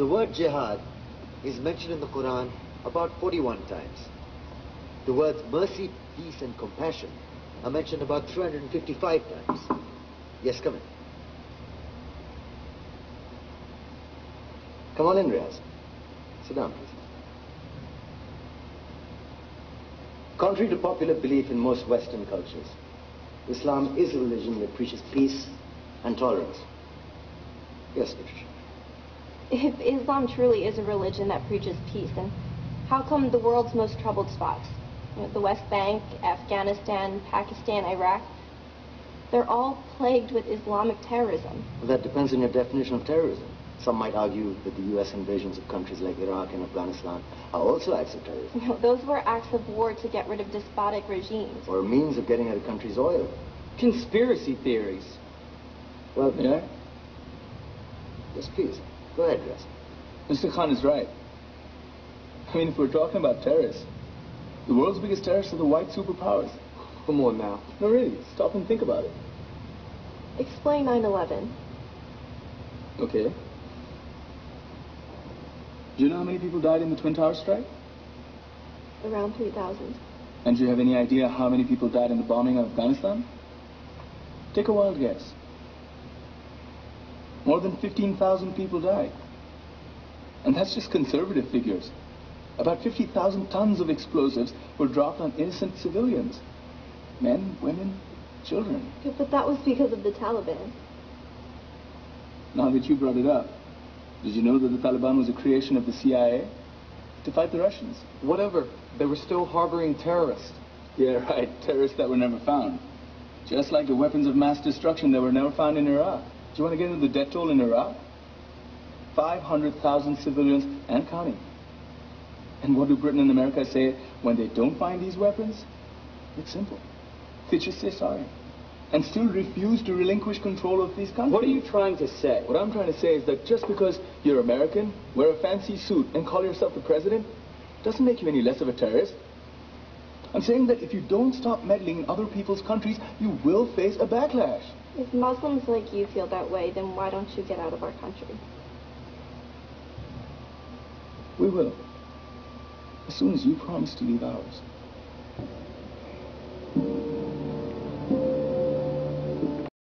The word jihad is mentioned in the Quran about 41 times. The words mercy, peace, and compassion are mentioned about 355 times. Yes, come in. Come on in, Riaz. Sit down, please. Contrary to popular belief in most Western cultures, Islam is a religion that preaches peace and tolerance. Yes, Patricia. If Islam truly is a religion that preaches peace, then how come the world's most troubled spots, the West Bank, Afghanistan, Pakistan, Iraq, they're all plagued with Islamic terrorism? Well, that depends on your definition of terrorism. Some might argue that the U.S. invasions of countries like Iraq and Afghanistan are also acts of terrorism. Those were acts of war to get rid of despotic regimes. Or a means of getting at a country's oil. Conspiracy theories. Well, Yeah? Yes, please. Go ahead, Riaz. Mr. Khan is right. I mean, if we're talking about terrorists, the world's biggest terrorists are the white superpowers. Come on now. No, really. Stop and think about it. Explain 9/11. Okay. Do you know how many people died in the Twin Towers strike? Around 3,000. And do you have any idea how many people died in the bombing of Afghanistan? Take a wild guess. More than 15,000 people died. And that's just conservative figures. About 50,000 tons of explosives were dropped on innocent civilians. Men, women, children. Yeah, but that was because of the Taliban. Now that you brought it up, did you know that the Taliban was a creation of the CIA to fight the Russians? Whatever. They were still harboring terrorists. Yeah, right. Terrorists that were never found. Just like the weapons of mass destruction that were never found in Iraq. Do you want to get into the death toll in Iraq? 500,000 civilians and counting. And what do Britain and America say when they don't find these weapons? It's simple. They just say sorry. And still refuse to relinquish control of these countries. What are you trying to say? What I'm trying to say is that just because you're American, wear a fancy suit, and call yourself the president, doesn't make you any less of a terrorist. I'm saying that if you don't stop meddling in other people's countries, you will face a backlash. If Muslims like you feel that way, then why don't you get out of our country? We will. As soon as you promise to leave ours.